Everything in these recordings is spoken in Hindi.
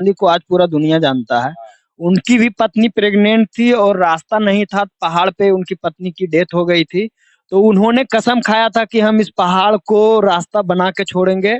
गांधी को आज पूरा दुनिया जानता है। उनकी भी पत्नी प्रेग्नेंट थी और रास्ता नहीं था, पहाड़ पे उनकी पत्नी की डेथ हो गई थी। तो उन्होंने कसम खाया था कि हम इस पहाड़ को रास्ता बना के छोड़ेंगे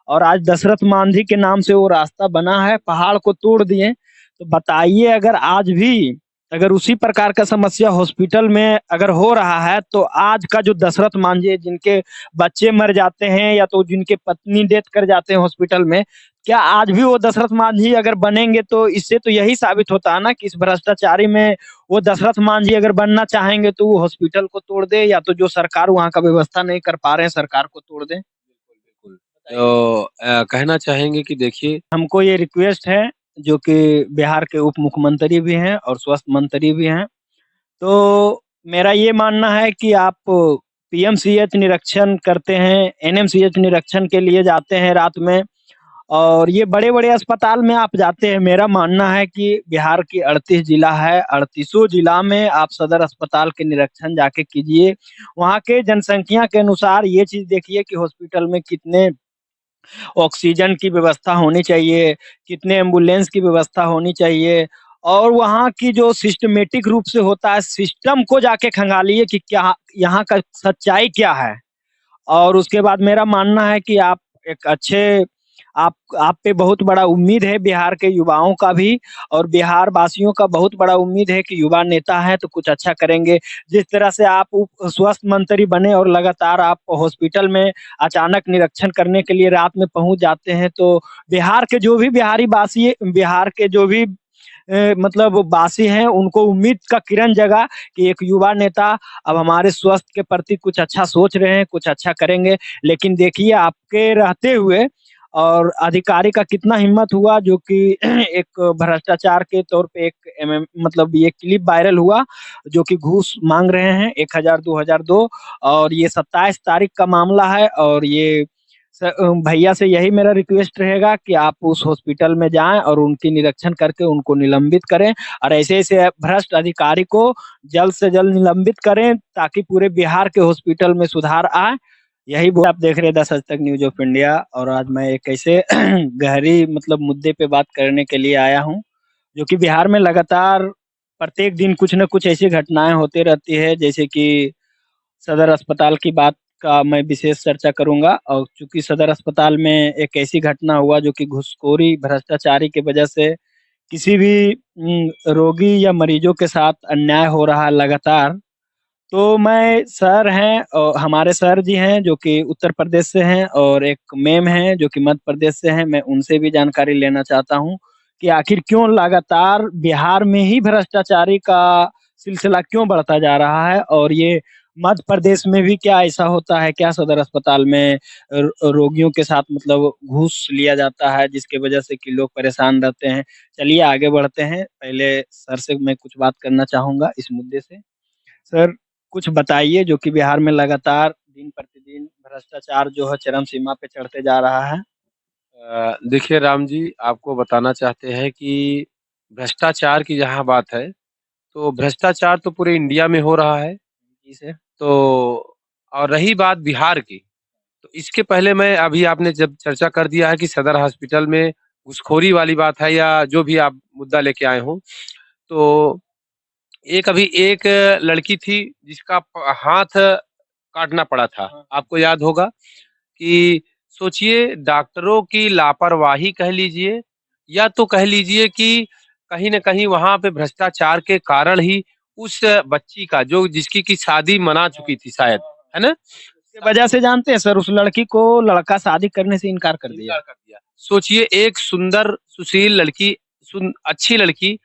और आज दशरथ मांझी के नाम से वो रास्ता बना है, पहाड़ को तोड़ दिए। तो बताइए अगर आज भी अगर उसी प्रकार का समस्या हॉस्पिटल में अगर हो रहा है तो आज का जो दशरथ मांझी है जिनके बच्चे मर जाते हैं या तो जिनके पत्नी डेथ कर जाते हैं हॉस्पिटल में, क्या आज भी वो दशरथ मांझी अगर बनेंगे तो इससे तो यही साबित होता है ना कि इस भ्रष्टाचारी में वो दशरथ मांझी अगर बनना चाहेंगे तो वो हॉस्पिटल को तोड़ दे या तो जो सरकार वहाँ का व्यवस्था नहीं कर पा रहे हैं सरकार को तोड़ दे। बिल्कुल। तो कहना चाहेंगे कि देखिए हमको ये रिक्वेस्ट है जो कि बिहार के उप मुख्यमंत्री भी हैं और स्वास्थ्य मंत्री भी हैं। तो मेरा ये मानना है कि आप पीएमसीएच निरीक्षण करते हैं, एनएमसीएच निरीक्षण के लिए जाते हैं रात में और ये बड़े-बड़े अस्पताल में आप जाते हैं। मेरा मानना है कि बिहार की 38 जिला है, 38 जिला में आप सदर अस्पताल के निरीक्षण जाके कीजिए। वहाँ के जनसंख्या के अनुसार ये चीज़ देखिए कि हॉस्पिटल में कितने ऑक्सीजन की व्यवस्था होनी चाहिए, कितने एम्बुलेंस की व्यवस्था होनी चाहिए और वहाँ की जो सिस्टमैटिक रूप से होता है, सिस्टम को जाके खंगालिए कि क्या यहाँ का सच्चाई क्या है? और उसके बाद मेरा मानना है कि आप एक अच्छे आप पे बहुत बड़ा उम्मीद है बिहार के युवाओं का भी और बिहार वासियों का बहुत बड़ा उम्मीद है कि युवा नेता हैं तो कुछ अच्छा करेंगे। जिस तरह से आप उप स्वास्थ्य मंत्री बने और लगातार आप हॉस्पिटल में अचानक निरीक्षण करने के लिए रात में पहुँच जाते हैं, तो बिहार के जो भी बिहारी वासी बिहार के जो भी मतलब वासी हैं उनको उम्मीद का किरण जगा कि एक युवा नेता अब हमारे स्वास्थ्य के प्रति कुछ अच्छा सोच रहे हैं, कुछ अच्छा करेंगे। लेकिन देखिए आपके रहते हुए और अधिकारी का कितना हिम्मत हुआ जो कि एक भ्रष्टाचार के तौर पे एक मतलब ये क्लिप वायरल हुआ जो कि घूस माँग रहे हैं 1000 2002 और ये 27 तारीख का मामला है और ये भैया से यही मेरा रिक्वेस्ट रहेगा कि आप उस हॉस्पिटल में जाएँ और उनकी निरीक्षण करके उनको निलंबित करें और ऐसे-ऐसे भ्रष्ट अधिकारी को जल्द से जल्द निलंबित करें ताकि पूरे बिहार के हॉस्पिटल में सुधार आए। यही आप देख रहे हैं 10 आज तक न्यूज़ ऑफ इंडिया और आज मैं एक ऐसे गहरी मतलब मुद्दे पे बात करने के लिए आया हूँ, जो कि बिहार में लगातार प्रत्येक दिन कुछ न कुछ ऐसी घटनाएँ होती रहती है जैसे कि सदर अस्पताल की बात का मैं विशेष चर्चा करूँगा और चूँकि सदर अस्पताल में एक ऐसी घटना हुआ जो कि घूसखोरी, भ्रष्टाचारी की वजह से किसी भी रोगी या मरीजों के साथ अन्याय हो रहा है लगातार। तो मैं सर हैं हमारे सर जी हैं जो कि उत्तर प्रदेश से हैं और एक मैम हैं जो कि मध्य प्रदेश से हैं, मैं उनसे भी जानकारी लेना चाहता हूँ कि आखिर क्यों लगातार बिहार में ही भ्रष्टाचारी का सिलसिला क्यों बढ़ता जा रहा है और ये मध्य प्रदेश में भी क्या ऐसा होता है? क्या सदर अस्पताल में रोगियों के साथ मतलब घूस लिया जाता है जिसकी वजह से कि लोग परेशान रहते हैं? चलिए आगे बढ़ते हैं, पहले सर से मैं कुछ बात करना चाहूँगा इस मुद्दे से। सर, कुछ बताइए जो कि बिहार में लगातार दिन-प्रतिदिन भ्रष्टाचार जो है चरम सीमा पे चढ़ते जा रहा है। देखिए राम जी आपको बताना चाहते हैं कि भ्रष्टाचार की जहाँ बात है, तो भ्रष्टाचार तो पूरे इंडिया में हो रहा है। जी सर। तो और रही बात बिहार की, तो इसके पहले मैं अभी आपने जब चर्चा कर दिया है कि सदर हॉस्पिटल में घूसखोरी वाली बात है या जो भी आप मुद्दा लेके आए हों, तो एक लड़की थी जिसका हाथ काटना पड़ा था। हाँ। आपको याद होगा कि सोचिए डॉक्टरों की लापरवाही कह लीजिए या तो कह लीजिए कि कहीं न कहीं वहाँ पे भ्रष्टाचार के कारण ही उस बच्ची का जो जिसकी की शादी मना हाँ, चुकी थी शायद, हाँ, हाँ। है ना? उसके वजह से जानते हैं सर उस लड़की को लड़का शादी करने से इनकार कर दिया। इनकार कर दिया। सोचिए एक सुंदर सुशील लड़की अच्छी लड़की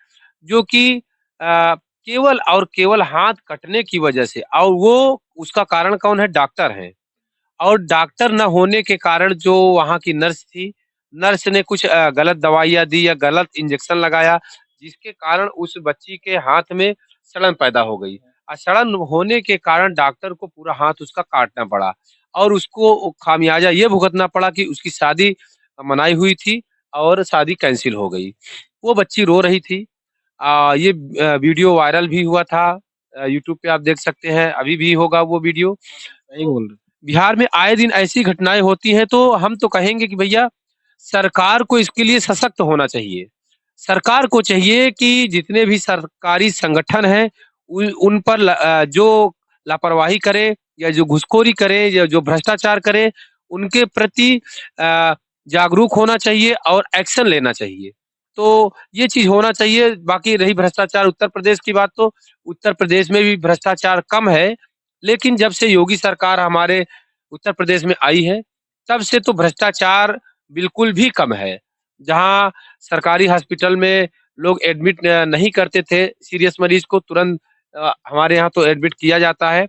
जो कि केवल और केवल हाथ कटने की वजह से और वो उसका कारण कौन है? डॉक्टर हैं। और डॉक्टर ना होने के कारण जो वहाँ की नर्स थी, नर्स ने कुछ गलत दवाइयाँ दी या गलत इंजेक्शन लगाया, जिसके कारण उस बच्ची के हाथ में सड़न पैदा हो गई। सड़न होने के कारण डॉक्टर को पूरा हाथ उसका काटना पड़ा और उसको खामियाजा ये भुगतना पड़ा कि उसकी शादी मनाई हुई थी और शादी कैंसल हो गई। वो बच्ची रो रही थी। ये वीडियो वायरल भी हुआ था। यूट्यूब पे आप देख सकते हैं, अभी भी होगा वो वीडियो। सही बोल रहे बिहार में आए दिन ऐसी घटनाएँ होती हैं, तो हम तो कहेंगे कि भैया सरकार को इसके लिए सशक्त होना चाहिए। सरकार को चाहिए कि जितने भी सरकारी संगठन हैं, उन पर जो लापरवाही करे या जो घूसखोरी करे या जो भ्रष्टाचार करे, उनके प्रति जागरूक होना चाहिए और एक्शन लेना चाहिए। तो ये चीज़ होना चाहिए। बाकी रही भ्रष्टाचार उत्तर प्रदेश की बात, तो उत्तर प्रदेश में भी भ्रष्टाचार कम है, लेकिन जब से योगी सरकार हमारे उत्तर प्रदेश में आई है, तब से तो भ्रष्टाचार बिल्कुल भी कम है। जहाँ सरकारी हॉस्पिटल में लोग एडमिट नहीं करते थे सीरियस मरीज को, तुरंत हमारे यहाँ तो एडमिट किया जाता है।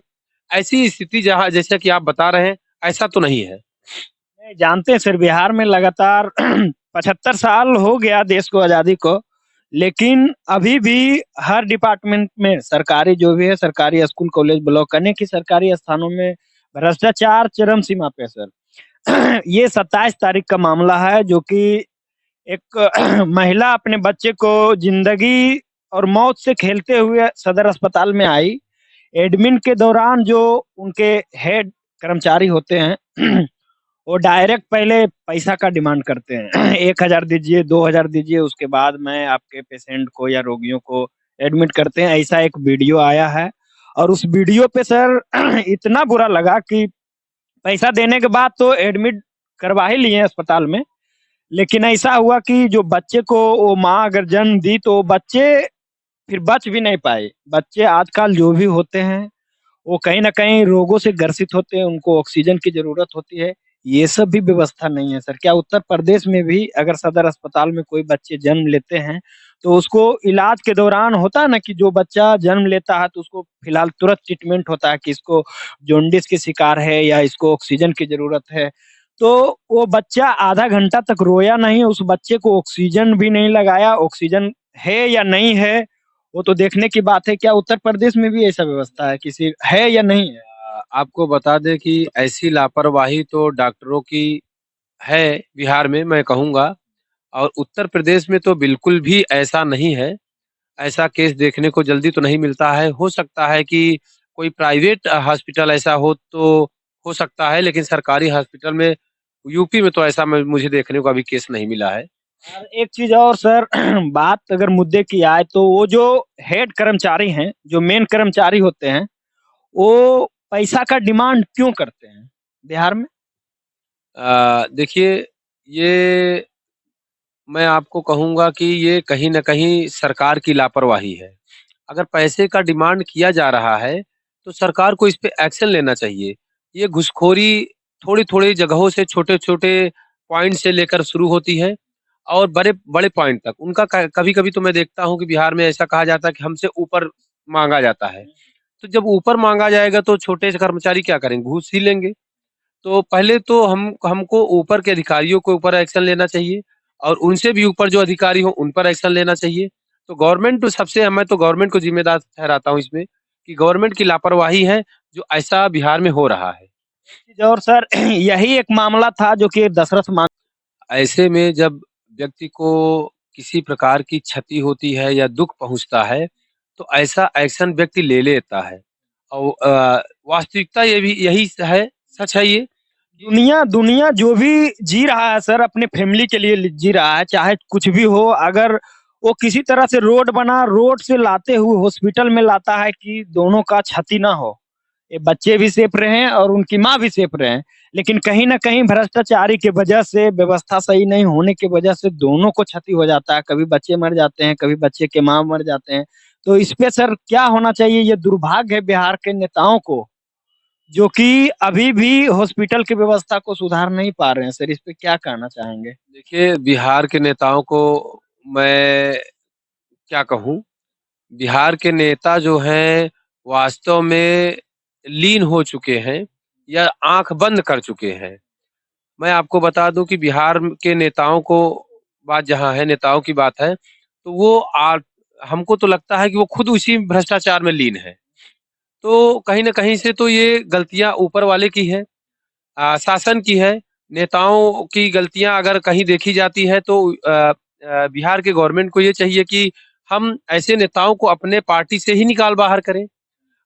ऐसी स्थिति जहाँ जैसा कि आप बता रहे हैं, ऐसा तो नहीं है। नहीं, जानते हैं सर, बिहार में लगातार 75 साल हो गया देश को, आज़ादी को, लेकिन अभी भी हर डिपार्टमेंट में सरकारी जो भी है, सरकारी स्कूल, कॉलेज, ब्लॉक, अनेक ही सरकारी स्थानों में भ्रष्टाचार चरम सीमा पे है सर। ये 27 तारीख का मामला है, जो कि एक महिला अपने बच्चे को जिंदगी और मौत से खेलते हुए सदर अस्पताल में आई। एडमिन के दौरान जो उनके हेड कर्मचारी होते हैं, वो डायरेक्ट पहले पैसा का डिमांड करते हैं। 1000 दीजिए, 2000 दीजिए, उसके बाद मैं आपके पेशेंट को या रोगियों को एडमिट करते हैं। ऐसा एक वीडियो आया है, और उस वीडियो पे सर इतना बुरा लगा कि पैसा देने के बाद तो एडमिट करवा ही लिए अस्पताल में, लेकिन ऐसा हुआ कि जो बच्चे को वो माँ अगर जन्म दी, तो बच्चे फिर बच भी नहीं पाए। बच्चे आजकल जो भी होते हैं, वो कहीं न कहीं रोगों से ग्रसित होते हैं, उनको ऑक्सीजन की ज़रूरत होती है। ये सब भी व्यवस्था नहीं है सर। क्या उत्तर प्रदेश में भी अगर सदर अस्पताल में कोई बच्चे जन्म लेते हैं, तो उसको इलाज के दौरान होता है ना कि जो बच्चा जन्म लेता है, तो उसको फिलहाल तुरंत ट्रीटमेंट होता है कि इसको जॉन्डिस की शिकार है या इसको ऑक्सीजन की ज़रूरत है। तो वो बच्चा आधा घंटा तक रोया नहीं, उस बच्चे को ऑक्सीजन भी नहीं लगाया। ऑक्सीजन है या नहीं है, वो तो देखने की बात है। क्या उत्तर प्रदेश में भी ऐसा व्यवस्था है, किसी है या नहीं है? आपको बता दें कि ऐसी लापरवाही तो डॉक्टरों की है बिहार में, मैं कहूँगा, और उत्तर प्रदेश में तो बिल्कुल भी ऐसा नहीं है। ऐसा केस देखने को जल्दी तो नहीं मिलता है। हो सकता है कि कोई प्राइवेट हॉस्पिटल ऐसा हो सकता है, लेकिन सरकारी हॉस्पिटल में यूपी में तो ऐसा मुझे देखने को अभी केस नहीं मिला है। और एक चीज़ और सर, बात अगर मुद्दे की आए, तो वो जो हेड कर्मचारी हैं, जो मेन कर्मचारी होते हैं, वो पैसा का डिमांड क्यों करते हैं बिहार में? देखिए, ये मैं आपको कहूँगा कि ये कहीं न कहीं सरकार की लापरवाही है। अगर पैसे का डिमांड किया जा रहा है, तो सरकार को इस पे एक्शन लेना चाहिए। ये घुसखोरी थोड़ी-थोड़ी जगहों से, छोटे-छोटे पॉइंट से लेकर शुरू होती है और बड़े पॉइंट तक। उनका क कभी-कभी तो मैं देखता हूँ कि बिहार में ऐसा कहा जाता है कि हमसे ऊपर माँगा जाता है। तो जब ऊपर माँगा जाएगा, तो छोटे से कर्मचारी क्या करेंगे? घूस ही लेंगे। तो पहले तो हमको ऊपर के अधिकारियों के ऊपर एक्शन लेना चाहिए और उनसे भी ऊपर जो अधिकारी हो, उन पर एक्शन लेना चाहिए। तो गवर्नमेंट तो सबसे मैं तो गवर्नमेंट को ज़िम्मेदार ठहराता हूँ इसमें, कि गवर्नमेंट की लापरवाही है, जो ऐसा बिहार में हो रहा है। चीज़ और सर, यही एक मामला था जो कि दशरथ मान ऐसे में जब व्यक्ति को किसी प्रकार की क्षति होती है या दुःख पहुँचता है, तो ऐसा एक्शन व्यक्ति ले लेता है। और वास्तविकता ये भी यही है, सच है ये। दुनिया दुनिया जो भी जी रहा है सर, अपने फैमिली के लिए जी रहा है, चाहे कुछ भी हो। अगर वो किसी तरह से रोड बना, रोड से लाते हुए हॉस्पिटल में लाता है कि दोनों का क्षति ना हो, ये बच्चे भी सेफ रहें और उनकी माँ भी सेफ रहें। लेकिन कहीं न कहीं भ्रष्टाचारी की वजह से, व्यवस्था सही नहीं होने की वजह से दोनों को क्षति हो जाता है। कभी बच्चे मर जाते हैं, कभी बच्चे के माँ मर जाते हैं। तो इस पे सर क्या होना चाहिए? ये दुर्भाग्य है बिहार के नेताओं को, जो कि अभी भी हॉस्पिटल की व्यवस्था को सुधार नहीं पा रहे हैं। सर, इस पे क्या कहना चाहेंगे? देखिए, बिहार के नेताओं को मैं क्या कहूँ, बिहार के नेता जो हैं, वास्तव में लीन हो चुके हैं या आँख बंद कर चुके हैं। मैं आपको बता दूँ कि बिहार के नेताओं को, बात जहाँ है नेताओं की बात है, तो वो हमको तो लगता है कि वो खुद उसी भ्रष्टाचार में लीन हैं। तो कहीं न कहीं से तो ये गलतियाँ ऊपर वाले की है, शासन की है। नेताओं की गलतियाँ अगर कहीं देखी जाती है, तो बिहार के गवर्नमेंट को ये चाहिए कि हम ऐसे नेताओं को अपने पार्टी से ही निकाल बाहर करें।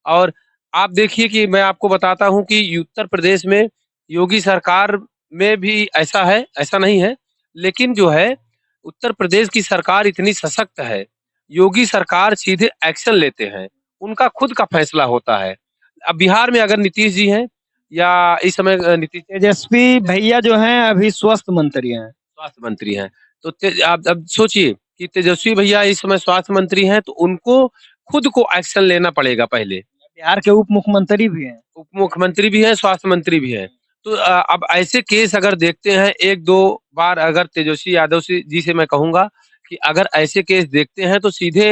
और आप देखिए कि मैं आपको बताता हूँ कि उत्तर प्रदेश में योगी सरकार में भी ऐसा है, ऐसा नहीं है। लेकिन जो है उत्तर प्रदेश की सरकार इतनी सशक्त है, योगी सरकार सीधे एक्शन लेते हैं, उनका खुद का फैसला होता है। अब बिहार में अगर नीतीश जी हैं या इस समय नीतीश तेजस्वी भैया जो हैं अभी स्वास्थ्य मंत्री हैं। स्वास्थ्य मंत्री हैं, तो आप अब सोचिए कि तेजस्वी भैया इस समय स्वास्थ्य मंत्री हैं, तो उनको खुद को एक्शन लेना पड़ेगा पहले। बिहार के उप मुख्यमंत्री भी हैं। उप मुख्यमंत्री भी हैं, स्वास्थ्य मंत्री भी हैं। तो अब ऐसे केस अगर देखते हैं 1-2 बार, अगर तेजस्वी यादव जी से मैं कहूँगा कि अगर ऐसे केस देखते हैं तो सीधे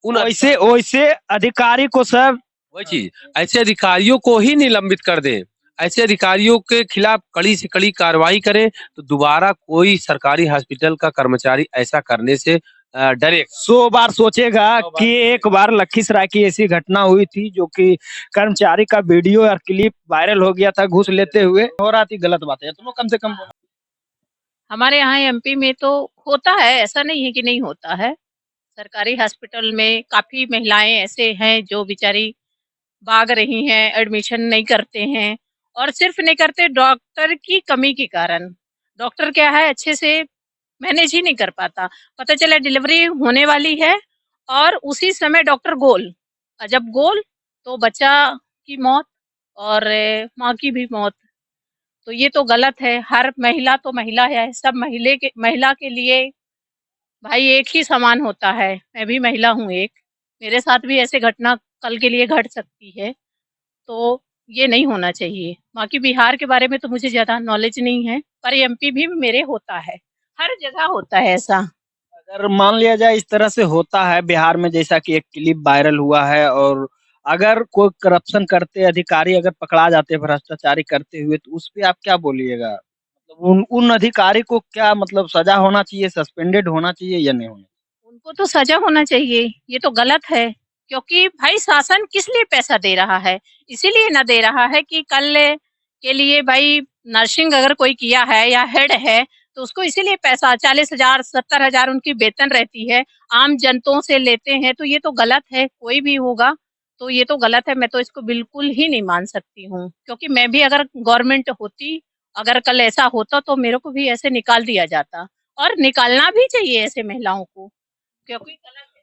उन वैसे वैसे अधिकारी को सर वही चीज, ऐसे अधिकारियों को ही निलंबित कर दें, ऐसे अधिकारियों के खिलाफ कड़ी से कड़ी कार्रवाई करें, तो दोबारा कोई सरकारी हॉस्पिटल का कर्मचारी ऐसा करने से डरेगा। 100 बार सोचेगा कि एक बार लखीसराय की ऐसी घटना हुई थी जो कि कर्मचारी का वीडियो और क्लिप वायरल हो गया था घूस लेते हुए, हो रहा थी गलत बात है तो कम से कम हमारे यहाँ एमपी में तो होता है, ऐसा नहीं है कि नहीं होता है। सरकारी हॉस्पिटल में काफ़ी महिलाएं ऐसे हैं जो बेचारी भाग रही हैं, एडमिशन नहीं करते हैं और सिर्फ नहीं करते डॉक्टर की कमी के कारण। डॉक्टर क्या है अच्छे से मैनेज ही नहीं कर पाता। पता चला डिलीवरी होने वाली है और उसी समय डॉक्टर गोल, जब गोल तो बच्चा की मौत और माँ की भी मौत। तो ये तो गलत है। हर महिला तो महिला है, सब महिला के लिए भाई एक ही समान होता है। मैं भी महिला हूँ एक, मेरे साथ भी ऐसे घटना कल के लिए घट सकती है, तो ये नहीं होना चाहिए। बाकी बिहार के बारे में तो मुझे ज़्यादा नॉलेज नहीं है, पर एमपी भी मेरे होता है, हर जगह होता है ऐसा। अगर मान लिया जाए इस तरह से होता है बिहार में जैसा कि एक क्लिप वायरल हुआ है और अगर कोई करप्शन करते अधिकारी अगर पकड़ा जाते हैं भ्रष्टाचारी करते हुए तो उस पे आप क्या बोलिएगा? मतलब उन उन अधिकारी को क्या मतलब सजा होना चाहिए, सस्पेंडेड होना चाहिए या नहीं होना? उनको तो सज़ा होना चाहिए, ये तो गलत है, क्योंकि भाई शासन किस लिए पैसा दे रहा है? इसीलिए ना दे रहा है कि कल के लिए भाई नर्सिंग अगर कोई किया है या हेड है, तो उसको इसीलिए पैसा 40,000 70,000 उनकी वेतन रहती है, आम जनताओं से लेते हैं, तो ये तो गलत है, कोई भी होगा, तो ये तो गलत है, मैं तो इसको बिल्कुल ही नहीं मान सकती हूँ, क्योंकि मैं भी अगर गवर्नमेंट होती, अगर कल ऐसा होता तो मेरे को भी ऐसे निकाल दिया जाता और निकालना भी चाहिए ऐसे महिलाओं को। क्योंकि गलत है।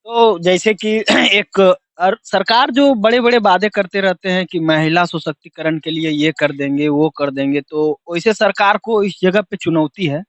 तो जैसे कि एक सरकार जो बड़े-बड़े वादे करते रहते हैं कि महिला सशक्तिकरण के लिए ये कर देंगे, वो कर देंगे, तो वैसे सरकार को इस जगह पे चुनौती है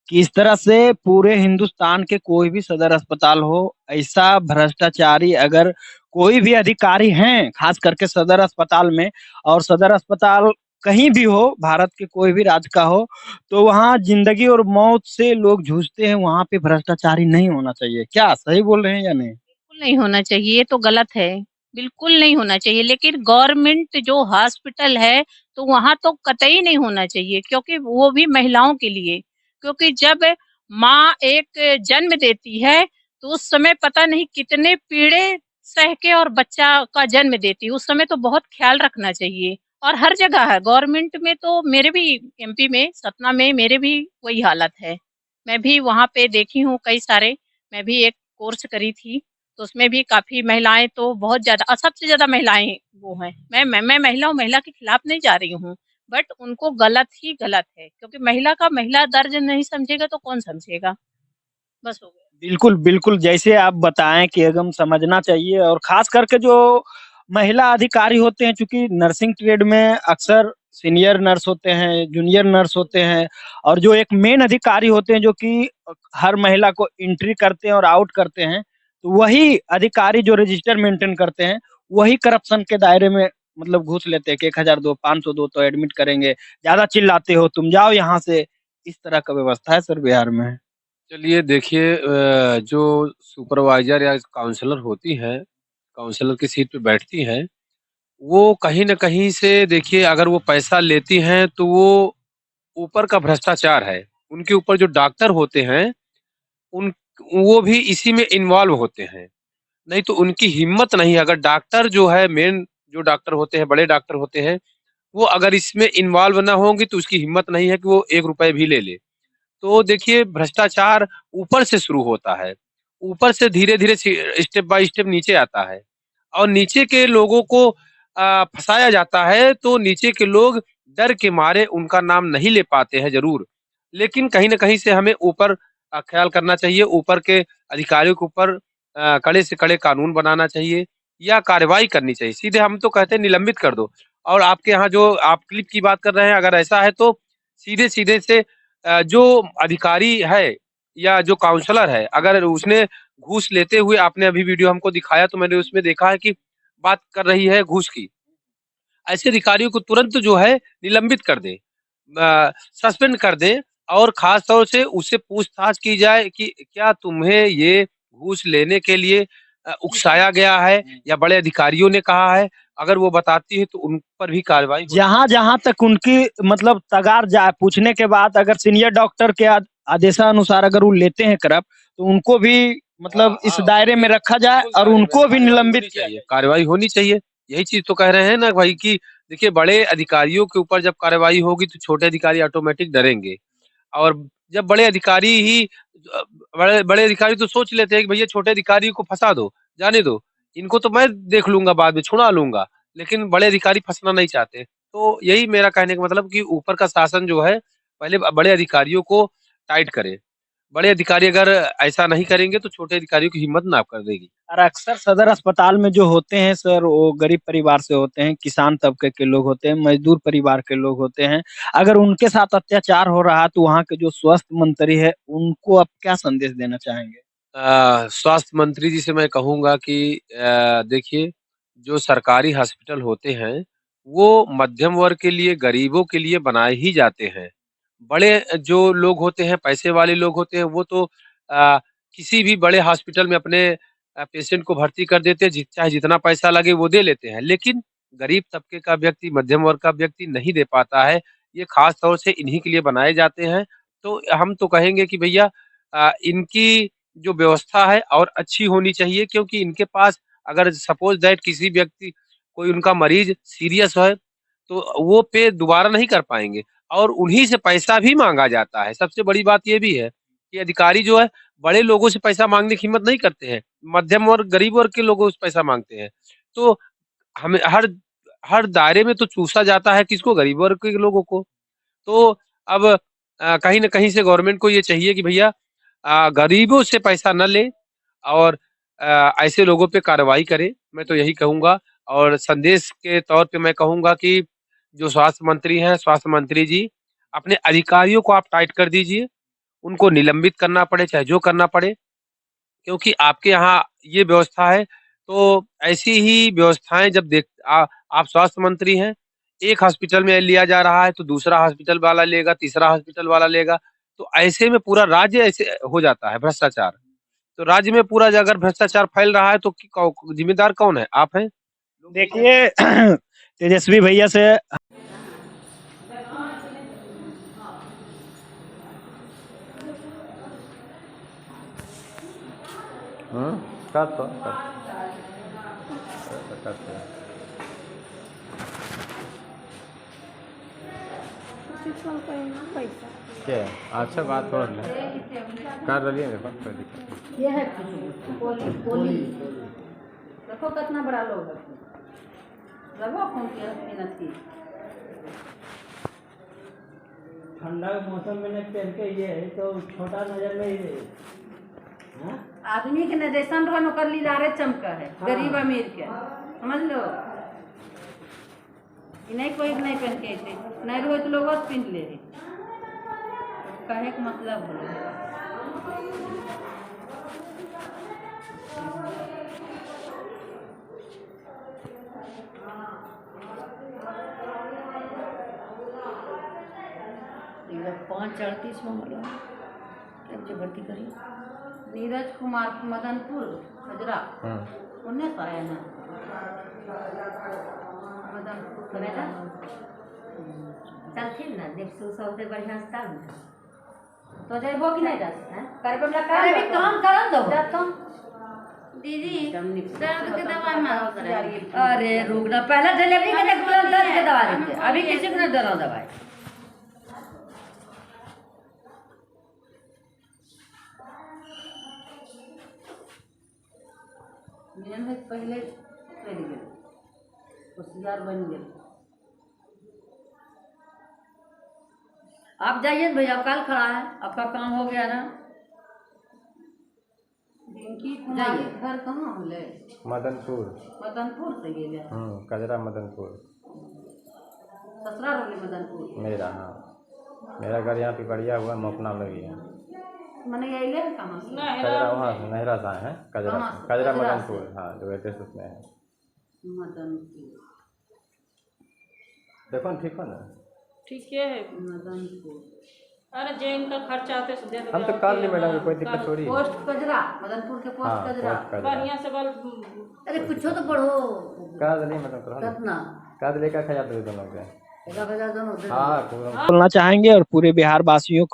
कि इस तरह से पूरे हिंदुस्तान के कोई भी सदर अस्पताल हो, ऐसा भ्रष्टाचारी अगर कोई भी अधिकारी हैं, खास करके सदर अस्पताल में और सदर अस्पताल कहीं भी हो, भारत के कोई भी राज्य का हो, तो वहाँ ज़िंदगी और मौत से लोग जूझते हैं, वहाँ पे भ्रष्टाचारी नहीं होना चाहिए। क्या सही बोल रहे हैं या नहीं? बिल्कुल नहीं होना चाहिए, ये तो गलत है। बिल्कुल नहीं होना चाहिए, लेकिन गवर्नमेंट जो हॉस्पिटल है, तो वहाँ तो कतई नहीं होना चाहिए क्योंकि वो भी महिलाओं के लिए। क्योंकि जब माँ एक जन्म देती है, तो उस समय पता नहीं कितने पीड़े सह के और बच्चा का जन्म देती है। उस समय तो बहुत ख़्याल रखना चाहिए और हर जगह है। गवर्नमेंट में तो मेरे भी एमपी में, सतना में मेरे भी वही हालत है। मैं भी वहाँ पे देखी हूँ कई सारे, मैं भी एक कोर्स करी थी। तो उसमें भी काफ़ी महिलाएँ तो बहुत ज़्यादा सबसे ज़्यादा महिलाएँ वो हैं। मैं महिला हूँ, महिला के खिलाफ नहीं जा रही हूँ, बट उनको गलत ही गलत है, क्योंकि महिला का महिला दर्द नहीं समझेगा तो कौन समझेगा? बस हो गया। बिल्कुल, बिल्कुल, जैसे आप बताएँ कि एकदम समझना चाहिए और ख़ास करके जो महिला अधिकारी होते हैं, चूँकि नर्सिंग ट्रेड में अक्सर सीनियर नर्स होते हैं, जूनियर नर्स होते हैं और जो एक मेन अधिकारी होते हैं, जो कि हर महिला को एंट्री करते हैं और आउट करते हैं, तो वही अधिकारी जो रजिस्टर मेंटेन करते हैं, वही करप्शन के दायरे में मतलब घूस लेते हैं कि 1000 दो, 500 दो तो एडमिट करेंगे, ज़्यादा चिल्लाते हो, तुम जाओ यहाँ से, इस तरह का व्यवस्था है सर बिहार में। चलिए देखिए जो सुपरवाइज़र या काउंसलर होती हैं, काउंसलर की सीट पे बैठती हैं, वो कहीं न कहीं से देखिए अगर वो पैसा लेती हैं, तो वो ऊपर का भ्रष्टाचार है। उनके ऊपर जो डॉक्टर होते हैं, उन वो भी इसी में इन्वॉल्व होते हैं। नहीं तो उनकी हिम्मत नहीं, अगर डॉक्टर जो है मेन जो डॉक्टर होते हैं, बड़े डॉक्टर होते हैं, वो अगर इसमें इन्वॉल्व ना होंगे तो उसकी हिम्मत नहीं है कि वो ₹1 भी ले ले। तो देखिए भ्रष्टाचार ऊपर से शुरू होता है। ऊपर से धीरे-धीरे स्टेप बाय स्टेप नीचे आता है और नीचे के लोगों को फँसाया जाता है, तो नीचे के लोग डर के मारे उनका नाम नहीं ले पाते हैं ज़रूर, लेकिन कहीं न कहीं से हमें ऊपर ख़्याल करना चाहिए, ऊपर के अधिकारियों के ऊपर कड़े से कड़े कानून बनाना चाहिए या कार्रवाई करनी चाहिए। सीधे हम तो कहते हैं निलंबित कर दो। और आपके यहाँ जो आप क्लिप की बात कर रहे हैं, अगर ऐसा है तो सीधे-सीधे से जो अधिकारी है या जो काउंसलर है, अगर उसने घूस लेते हुए आपने अभी वीडियो हमको दिखाया तो मैंने उसमें देखा है कि बात कर रही है घूस की। ऐसे अधिकारियों को तुरंत जो है निलंबित कर दें, सस्पेंड कर दें और ख़ास तौर से उससे पूछताछ की जाए कि क्या तुम्हें ये घूस लेने के लिए उकसाया गया है या बड़े अधिकारियों ने कहा है? अगर वो बताती है तो उन पर भी कार्रवाई होनी जहाँ जहाँ तक उनकी मतलब तगार जाए, पूछने के बाद अगर सीनियर डॉक्टर के आदेशानुसार अगर वो लेते हैं करप, तो उनको भी मतलब इस दायरे में रखा जाए बिल्कुल और दायरे में उनको भी कार्रवाई निलंबित होनी किया चाहिए, जाए। कार्रवाई होनी चाहिए। यही चीज़ तो कह रहे हैं ना भाई कि देखिए बड़े अधिकारियों के ऊपर जब कार्रवाई होगी तो छोटे अधिकारी ऑटोमेटिक डरेंगे। और जब बड़े अधिकारी ही अ, बड़े बड़े अधिकारी तो सोच लेते हैं कि भैया छोटे अधिकारी को फँसा दो, जाने दो, इनको तो मैं देख लूँगा बाद में, छुड़ा लूँगा, लेकिन बड़े अधिकारी फँसना नहीं चाहते। तो यही मेरा कहने का मतलब कि ऊपर का शासन जो है, पहले बड़े अधिकारियों को टाइट करे। बड़े अधिकारी अगर ऐसा नहीं करेंगे तो छोटे अधिकारियों की हिम्मत ना कर देगी। और अक्सर सदर अस्पताल में जो होते हैं सर, वो गरीब परिवार से होते हैं, किसान तबके के लोग होते हैं, मजदूर परिवार के लोग होते हैं। अगर उनके साथ अत्याचार हो रहा है तो वहाँ के जो स्वास्थ्य मंत्री है, उनको आप क्या संदेश देना चाहेंगे? स्वास्थ्य मंत्री जी से मैं कहूँगा कि देखिए, जो सरकारी हॉस्पिटल होते हैं, वो मध्यम वर्ग के लिए, गरीबों के लिए बनाए ही जाते हैं। बड़े जो लोग होते हैं, पैसे वाले लोग होते हैं, वो तो अ, किसी भी बड़े हॉस्पिटल में अपने पेशेंट को भर्ती कर देते हैं, चाहे जितना पैसा लगे वो दे लेते हैं। लेकिन गरीब तबके का व्यक्ति, मध्यम वर्ग का व्यक्ति नहीं दे पाता है। ये खास तौर से इन्हीं के लिए बनाए जाते हैं। तो हम तो कहेंगे कि भैया इनकी जो व्यवस्था है और अच्छी होनी चाहिए, क्योंकि इनके पास अगर सपोज़ दैट किसी व्यक्ति कोई उनका मरीज़ सीरियस है, तो वो पे दोबारा नहीं कर पाएँगे और उन्हीं से पैसा भी माँगा जाता है। सबसे बड़ी बात ये भी है कि अधिकारी जो है, बड़े लोगों से पैसा माँगने की हिम्मत नहीं करते हैं। मध्यम वर्ग, गरीब वर्ग के लोगों से पैसा माँगते हैं। तो हमें हर हर दायरे में तो चूसा जाता है किसको? गरीब वर्ग के लोगों को। तो अब कहीं न कहीं से गवर्नमेंट को ये चाहिए कि भैया गरीबों से पैसा न ले और ऐसे लोगों पे कार्रवाई करे, मैं तो यही कहूँगा। और संदेश के तौर पे मैं कहूँगा कि जो स्वास्थ्य मंत्री हैं, स्वास्थ्य मंत्री जी, अपने अधिकारियों को आप टाइट कर दीजिए, उनको निलंबित करना पड़े, चाहे जो करना पड़े, क्योंकि आपके यहाँ ये व्यवस्था है, तो ऐसी ही व्यवस्थाएँ जब आप स्वास्थ्य मंत्री हैं, एक हॉस्पिटल में लिया जा रहा है, तो दूसरा हॉस्पिटल वाला लेगा, तीसरा हॉस्पिटल वाला लेगा, तो ऐसे में पूरा राज्य ऐसे हो जाता है भ्रष्टाचार। तो राज्य में पूरा अगर भ्रष्टाचार फैल रहा है तो कि कौ जिम्मेदार कौन है? आप हैं। देखिए तेजस्वी भैया से कर तो करते हैं। क्या है? अच्छा बात कर ले, कर रही है बात, कोई दिक्कत नहीं। ये है कोली कोली देखो कितना बड़ा लोग है। लगो फोन किया नथी ठंडा के मौसम में पहन के ये है तो छोटा नजर में ही हाँ? आदमी के न जैसन रहो नौकर लीलारे चमका है। हाँ। गरीब अमीर के समझ लो। ई नहीं कोई नहीं पहन के थे, नहीं रहो तो लोग पहन ले रहे। कहे के मतलब बोलो पाँच 38 में मिला जब जो भर्ती करी नीरज कुमार मदनपुर खजरा उन्हें तो आया ना मदनपुर खजरा चलथिन ना जब सो सबसे बढ़िया तब ना तो जैबो कि नहीं जात हैं करबे हमरा अरे भी काम करन दो जात तो दीदी दर्द दर्द के दवाई मांगो करे अरे रुक ना पहले डिलीवरी के देख लो दर्द के दवा देते अभी किसी को नहीं दे रहा दवाई मिलन है पहले कर गए होशियार बन गए आप जाइए भैया, कल खड़ा है, आपका काम हो गया ना। रिंकी कुमारी घर कहाँ होले? मदनपुर। मदनपुर से गेले? कजरा मदनपुर। ससुराल होले मदनपुर? मेरा, हाँ, मेरा घर यहाँ पिपरिया हुआ, मोपना में भी है। मने अइले हैं कहाँ से? कजरा वहाँ से, नहरा से आए हैं, कजरा कहाँ से? कजरा कजरा मदनपुर, हाँ, जो एड्रेस उसमें है। मदनपुर। देखो ना, ठीक हो ना? ठीक है। मदनपुर। अरे जेन का खर्चा आते से दे हम तो कर ली मैडम, कोई दिक्कत थोड़ी है। पोस्ट कजरा, मदनपुर के पोस्ट हाँ, कजरा। पोस्ट कजरा। बढ़िया से बल अरे कुछ तो पढ़ो। कर दिली मतलब करो ना। कितना? कर दिली, 1,000 दे दोनों के। 1,000 दोनों दे दो। हाँ, पूरा बोलना चाहेंगे और पूरे बिहार वासियों